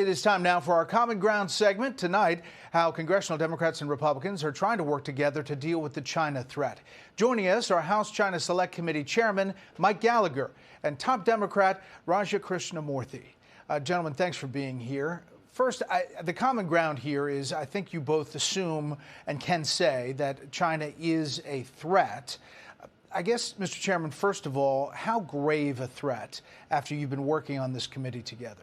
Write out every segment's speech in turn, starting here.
It is time now for our Common Ground segment. Tonight, how congressional Democrats and Republicans are trying to work together to deal with the China threat. Joining us are House China Select Committee Chairman Mike Gallagher and top Democrat Raja Krishnamoorthi. Gentlemen, thanks for being here. First, the common ground here is I think you both assume and can say that China is a threat. I guess, Mr. Chairman, first of all, how grave a threat after you've been working on this committee together?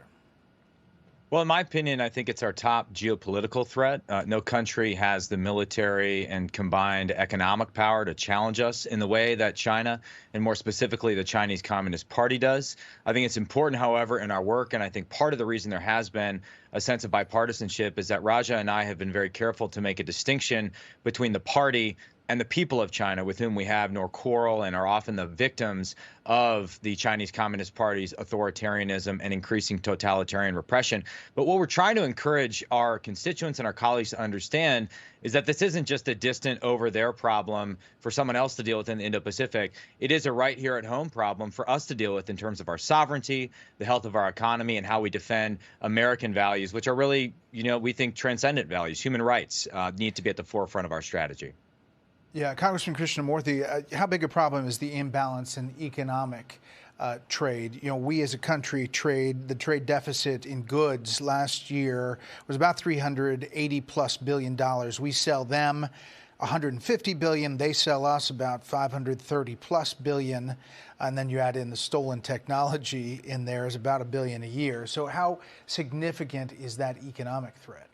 Well, in my opinion, I think it's our top geopolitical threat. No country has the military and combined economic power to challenge us in the way that China, and more specifically the Chinese Communist Party, does. I think it's important, however, in our work, and I think part of the reason there has been a sense of bipartisanship is that Raja and I have been very careful to make a distinction between the party and the people of China, with whom we have no quarrel and are often the victims of the Chinese Communist Party's authoritarianism and increasing totalitarian repression. But what we're trying to encourage our constituents and our colleagues to understand is that this isn't just a distant over there problem for someone else to deal with in the Indo-Pacific. It is a right here at home problem for us to deal with in terms of our sovereignty, the health of our economy, and how we defend American values, which are really, we think transcendent values. Human rights need to be at the forefront of our strategy. Yeah, Congressman Krishnamoorthi, how big a problem is the imbalance in economic trade? We as a country the trade deficit in goods last year was about $380+ billion. We sell them $150 billion. They sell us about $530+ billion. And then you add in the stolen technology in there is about $1 billion a year. So how significant is that economic threat?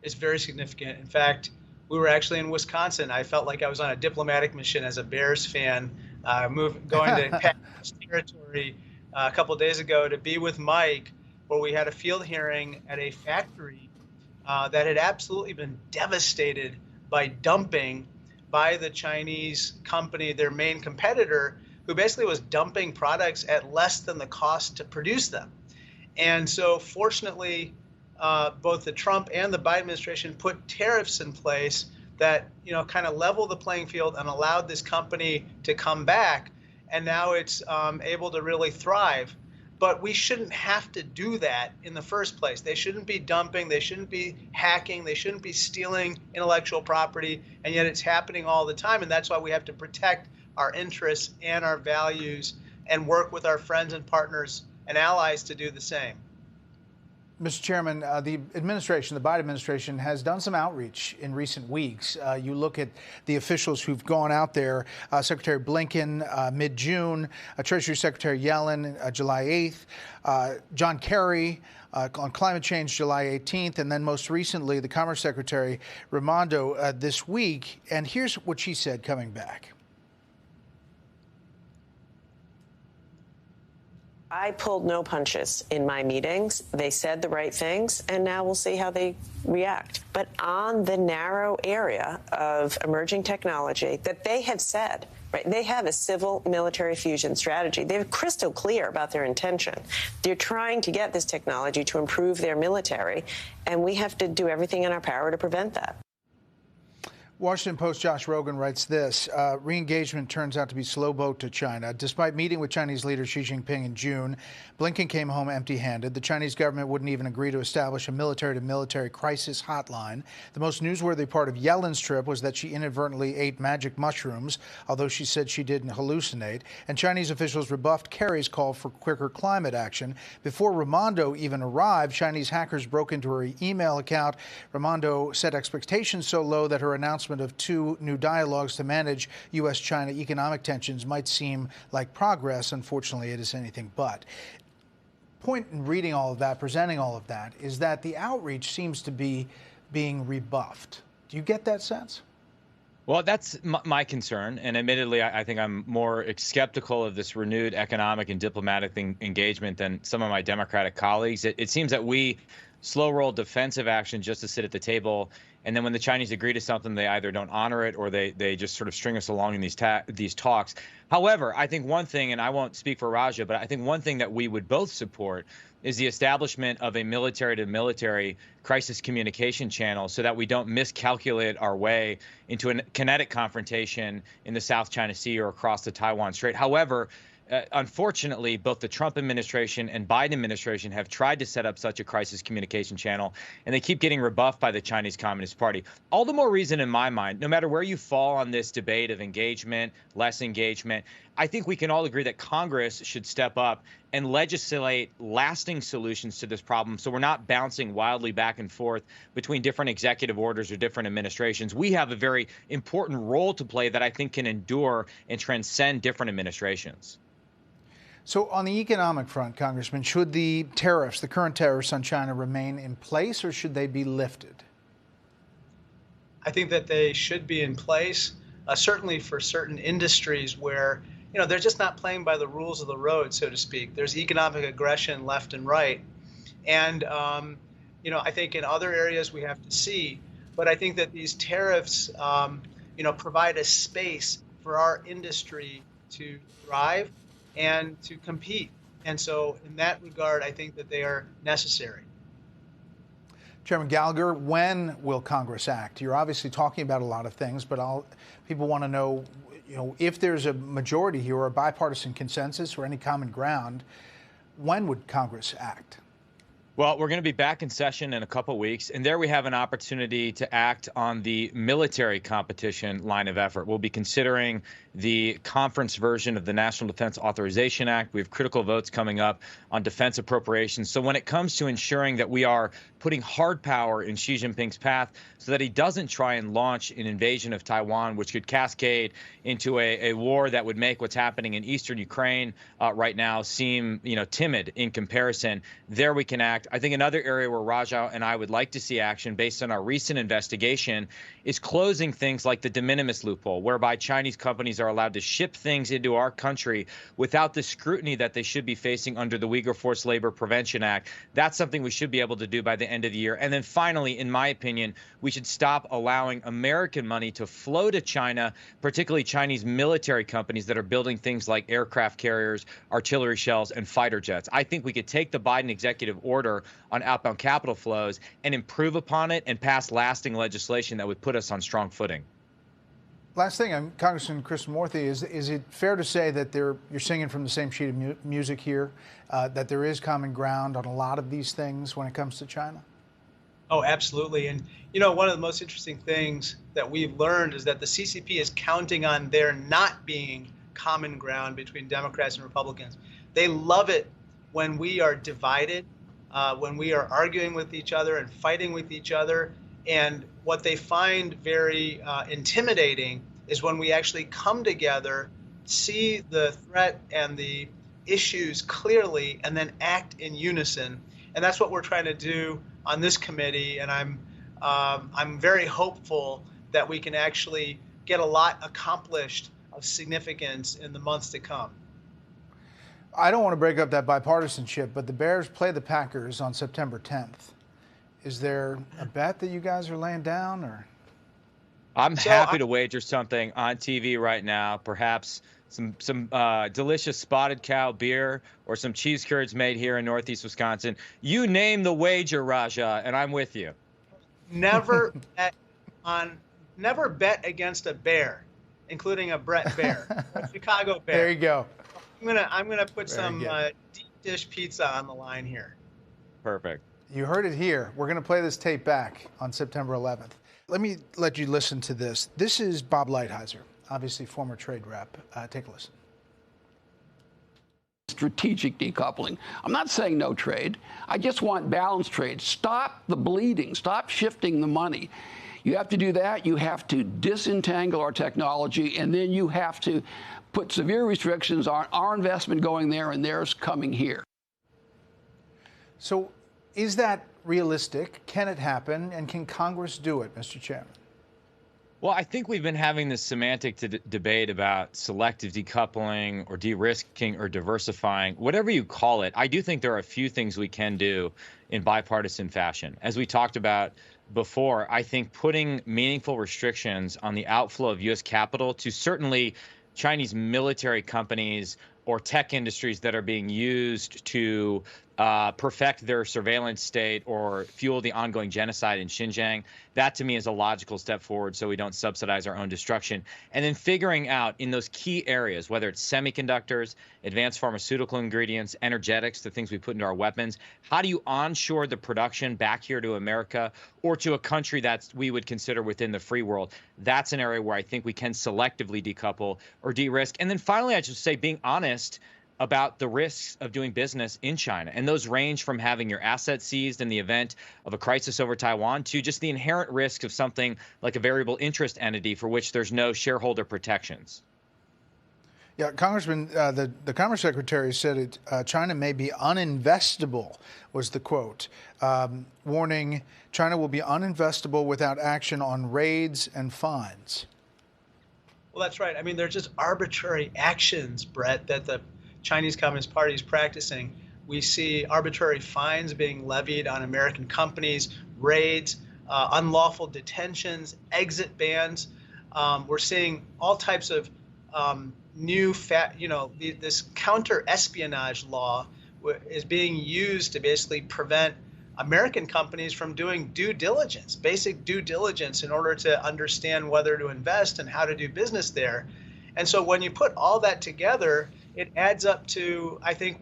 It's very significant. In fact, we were actually in Wisconsin. I felt like I was on a diplomatic mission as a Bears fan, going to Packers territory a couple of days ago to be with Mike, where we had a field hearing at a factory that had absolutely been devastated by dumping by the Chinese company, their main competitor, who basically was dumping products at less than the cost to produce them. And so fortunately, both the Trump and the Biden administration put tariffs in place that, kind of level the playing field and allowed this company to come back. And now it's able to really thrive. But we shouldn't have to do that in the first place. They shouldn't be dumping. They shouldn't be hacking. They shouldn't be stealing intellectual property. And yet it's happening all the time. And that's why we have to protect our interests and our values and work with our friends and partners and allies to do the same. Mr. Chairman, the Biden administration has done some outreach in recent weeks. You look at the officials who've gone out there, Secretary Blinken mid-June, Treasury Secretary Yellen July 8th, John Kerry on climate change July 18th, and then most recently the Commerce Secretary Raimondo this week. And here's what she said coming back. I pulled no punches in my meetings. They said the right things, and now we'll see how they react. But on the narrow area of emerging technology that they have said, right, they have a civil-military fusion strategy. They're crystal clear about their intention. They're trying to get this technology to improve their military, and we have to do everything in our power to prevent that. Washington Post Josh Rogan writes this, re-engagement turns out to be slow boat to China. Despite meeting with Chinese leader Xi Jinping in June, Blinken came home empty-handed. The Chinese government wouldn't even agree to establish a military-to-military crisis hotline. The most newsworthy part of Yellen's trip was that she inadvertently ate magic mushrooms, although she said she didn't hallucinate. And Chinese officials rebuffed Kerry's call for quicker climate action. Before Raimondo even arrived, Chinese hackers broke into her email account. Raimondo set expectations so low that her announcement of 2 new dialogues to manage U.S.-China economic tensions might seem like progress. Unfortunately, it is anything but. Point in reading all of that, presenting all of that, is that the outreach seems to be being rebuffed. Do you get that sense? Well, that's my concern. And admittedly, I think I'm more skeptical of this renewed economic and diplomatic engagement than some of my Democratic colleagues. It seems that we slow roll defensive action just to sit at the table. And then when the Chinese agree to something, they either don't honor it or they just sort of string us along in these talks. However, I think one thing, and I won't speak for Raja, but I think one thing that we would both support is the establishment of a military-to-military crisis communication channel so that we don't miscalculate our way into a kinetic confrontation in the South China Sea or across the Taiwan Strait. However, Unfortunately, both the Trump administration and Biden administration have tried to set up such a crisis communication channel, and they keep getting rebuffed by the Chinese Communist Party. All the more reason in my mind, no matter where you fall on this debate of engagement, less engagement, I think we can all agree that Congress should step up and legislate lasting solutions to this problem so we're not bouncing wildly back and forth between different executive orders or different administrations. We have a very important role to play that I think can endure and transcend different administrations. So on the economic front, Congressman, should the tariffs, the current tariffs on China, remain in place or should they be lifted? I think that they should be in place, certainly for certain industries where they're just not playing by the rules of the road, so to speak. There's economic aggression left and right. And, I think in other areas we have to see. But I think that these tariffs, provide a space for our industry to thrive and to compete. And so in that regard, I think that they are necessary. Chairman Gallagher, when will Congress act? You're obviously talking about a lot of things, but people want to know, if there's a majority here or a bipartisan consensus or any common ground, when would Congress act? Well, we're going to be back in session in a couple weeks, and there we have an opportunity to act on the military competition line of effort. We'll be considering the conference version of the National Defense Authorization Act. We have critical votes coming up on defense appropriations. So when it comes to ensuring that we are putting hard power in Xi Jinping's path so that he doesn't try and launch an invasion of Taiwan, which could cascade into a war that would make what's happening in eastern Ukraine right now seem, timid in comparison, there we can act. I think another area where Raja and I would like to see action based on our recent investigation is closing things like the de minimis loophole, whereby Chinese companies are allowed to ship things into our country without the scrutiny that they should be facing under the Uyghur Forced Labor Prevention Act. That's something we should be able to do by the end of the year. And then finally, in my opinion, we should stop allowing American money to flow to China, particularly Chinese military companies that are building things like aircraft carriers, artillery shells, and fighter jets. I think we could take the Biden executive order on outbound capital flows and improve upon it and pass lasting legislation that would put us on strong footing. Last thing, Congressman Krishnamoorthi, is it fair to say that you're singing from the same sheet of music here, that there is common ground on a lot of these things when it comes to China? Oh, absolutely. And, one of the most interesting things that we've learned is that the CCP is counting on there not being common ground between Democrats and Republicans. They love it when we are divided, when we are arguing with each other and fighting with each other. And what they find very intimidating is when we actually come together, see the threat and the issues clearly, and then act in unison. And that's what we're trying to do on this committee. And I'm very hopeful that we can actually get a lot accomplished of significance in the months to come. I don't want to break up that bipartisanship, but the Bears play the Packers on September 10th. Is there a bet that you guys are laying down, or? I'm happy to wager something on TV right now, perhaps some delicious Spotted Cow beer or some cheese curds made here in Northeast Wisconsin. You name the wager, Raja, and I'm with you. Never bet against a bear, including a Bret Baier, a Chicago Bear. There you go. I'm gonna put some deep dish pizza on the line here. Perfect. You heard it here. We're going to play this tape back on September 11th. Let me let you listen to this. This is Bob Lighthizer, obviously former trade rep. Take a listen. Strategic decoupling. I'm not saying no trade. I just want balanced trade. Stop the bleeding. Stop shifting the money. You have to do that. You have to disentangle our technology, and then you have to put severe restrictions on our investment going there and theirs coming here. So is that realistic? Can it happen? And can Congress do it, Mr. Chairman? Well, I think we've been having this semantic debate about selective decoupling or de-risking or diversifying, whatever you call it. I do think there are a few things we can do in bipartisan fashion. As we talked about before, I think putting meaningful restrictions on the outflow of U.S. capital to certainly Chinese military companies or tech industries that are being used to perfect their surveillance state or fuel the ongoing genocide in Xinjiang. That to me is a logical step forward so we don't subsidize our own destruction. And then figuring out in those key areas, whether it's semiconductors, advanced pharmaceutical ingredients, energetics, the things we put into our weapons, how do you onshore the production back here to America or to a country that we would consider within the free world? That's an area where I think we can selectively decouple or de-risk. And then finally, I should say being honest about the risks of doing business in China. And those range from having your assets seized in the event of a crisis over Taiwan to just the inherent risk of something like a variable interest entity for which there's no shareholder protections. Yeah, Congressman, the Commerce Secretary said China may be uninvestable, was the quote, warning China will be uninvestable without action on raids and fines. Well, that's right. I mean, they're just arbitrary actions, Brett, that the Chinese Communist Party is practicing. We see arbitrary fines being levied on American companies, raids, unlawful detentions, exit bans. We're seeing all types of new, this counter-espionage law is being used to basically prevent American companies from doing due diligence, basic due diligence in order to understand whether to invest and how to do business there. And so when you put all that together, it adds up to, I think,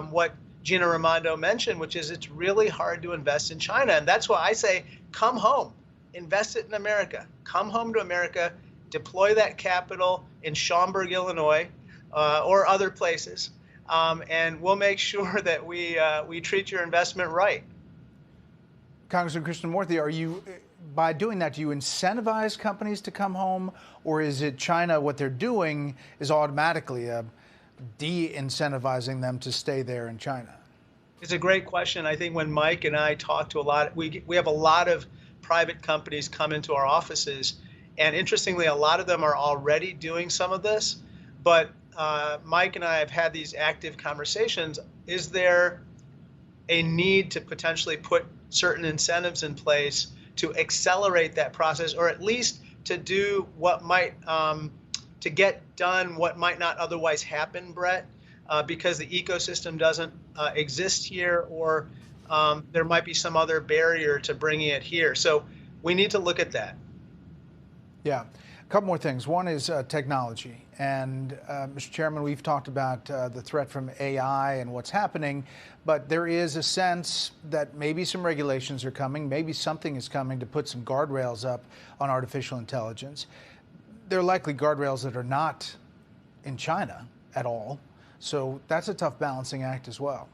what Gina Raimondo mentioned, which is it's really hard to invest in China. And that's why I say, come home, invest it in America. Come home to America, deploy that capital in Schaumburg, Illinois, or other places, and we'll make sure that we treat your investment right. Congressman Krishnamoorthi, are you, by doing that, do you incentivize companies to come home, or is it China, what they're doing is automatically de-incentivizing them to stay there in China? It's a great question. I think when Mike and I talk to we have a lot of private companies come into our offices, and interestingly, a lot of them are already doing some of this. But Mike and I have had these active conversations. Is there a need to potentially put certain incentives in place to accelerate that process, or at least to do what might to get done what might not otherwise happen, Brett, because the ecosystem doesn't exist here, or there might be some other barrier to bringing it here. So we need to look at that. Yeah. A couple more things. One is technology. And Mr. Chairman, we've talked about the threat from AI and what's happening, but there is a sense that maybe some regulations are coming, maybe something is coming to put some guardrails up on artificial intelligence. They're likely guardrails that are not in China at all. So that's a tough balancing act as well.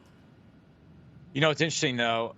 You know, it's interesting, though.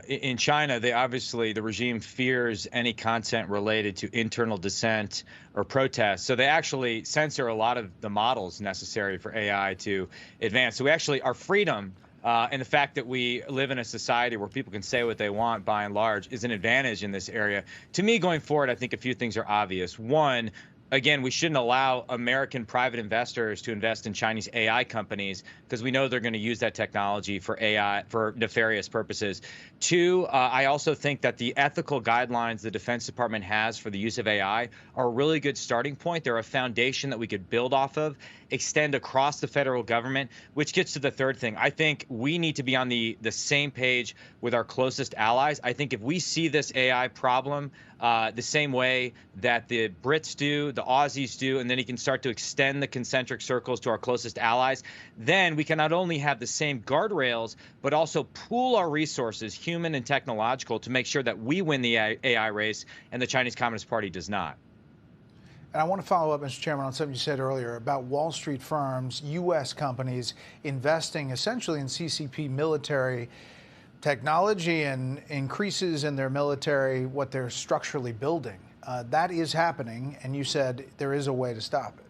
In China, the regime fears any content related to internal dissent or protest. So they actually censor a lot of the models necessary for AI to advance. So our freedom and the fact that we live in a society where people can say what they want, by and large, is an advantage in this area. To me, going forward, I think a few things are obvious. One, again, we shouldn't allow American private investors to invest in Chinese AI companies because we know they're going to use that technology for AI for nefarious purposes. Two, I also think that the ethical guidelines the Defense Department has for the use of AI are a really good starting point. They're a foundation that we could build off of, extend across the federal government, which gets to the third thing. I think we need to be on the same page with our closest allies. I think if we see this AI problem the same way that the Brits do, the Aussies do, and then you can start to extend the concentric circles to our closest allies, then we can not only have the same guardrails, but also pool our resources, human and technological, to make sure that we win the AI race and the Chinese Communist Party does not. And I want to follow up, Mr. Chairman, on something you said earlier about Wall Street firms, U.S. companies investing essentially in CCP military technology and increases in their military, what they're structurally building. That is happening, and you said there is a way to stop it.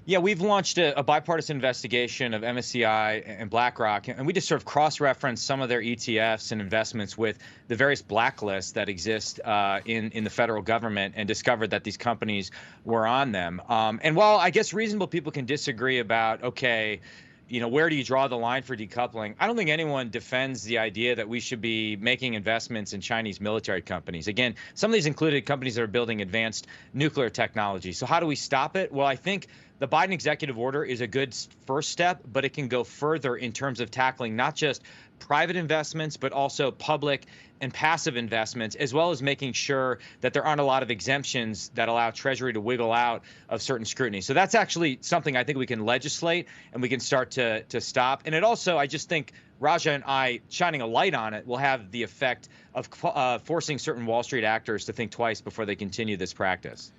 Yeah, we've launched a bipartisan investigation of MSCI and BlackRock, and we just sort of cross-referenced some of their ETFs and investments with the various blacklists that exist in the federal government, and discovered that these companies were on them. And while I guess reasonable people can disagree about, okay, you know, where do you draw the line for decoupling? I don't think anyone defends the idea that we should be making investments in Chinese military companies. Again, some of these included companies that are building advanced nuclear technology. So how do we stop it? Well, I think the Biden executive order is a good first step, but it can go further in terms of tackling not just private investments, but also public and passive investments, as well as making sure that there aren't a lot of exemptions that allow Treasury to wiggle out of certain scrutiny. So that's actually something I think we can legislate and we can start to stop. And it also, I just think, Raja and I shining a light on it will have the effect of forcing certain Wall Street actors to think twice before they continue this practice.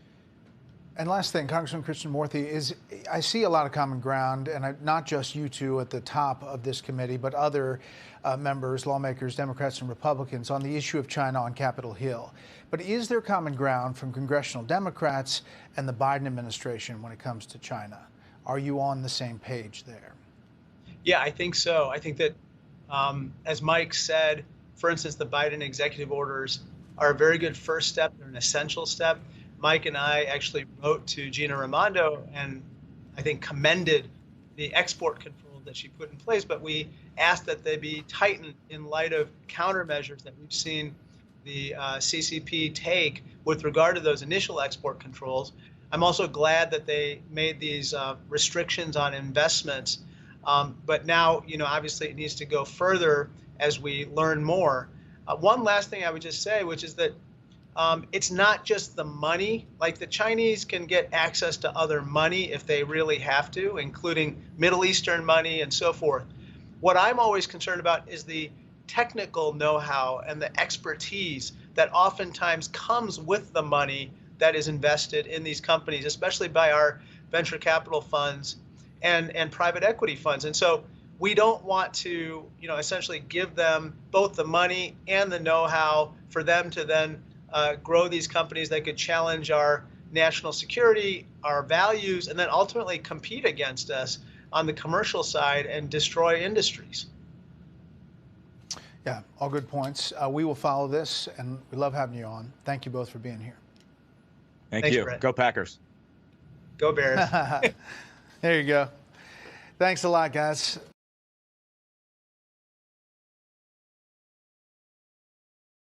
And last thing, Congressman Krishnamoorthi, is I see a lot of common ground, and not just you two at the top of this committee, but other members, lawmakers, Democrats and Republicans, on the issue of China on Capitol Hill. But is there common ground from congressional Democrats and the Biden administration when it comes to China? Are you on the same page there? Yeah, I think so. I think that, as Mike said, for instance, the Biden executive orders are a very good first step. They're an essential step. Mike and I actually wrote to Gina Raimondo and I think commended the export control that she put in place, but we asked that they be tightened in light of countermeasures that we've seen the CCP take with regard to those initial export controls. I'm also glad that they made these restrictions on investments, but now, obviously it needs to go further as we learn more. One last thing I would just say, which is that it's not just the money. Like, the Chinese can get access to other money if they really have to, including Middle Eastern money and so forth. What I'm always concerned about is the technical know-how and the expertise that oftentimes comes with the money that is invested in these companies, especially by our venture capital funds and private equity funds. And so we don't want to, essentially give them both the money and the know-how for them to then grow these companies that could challenge our national security, our values, and then ultimately compete against us on the commercial side and destroy industries. Yeah, all good points. We will follow this, and we love having you on. Thank you both for being here. Thanks, you. Brett. Go Packers. Go Bears. There you go. Thanks a lot, guys.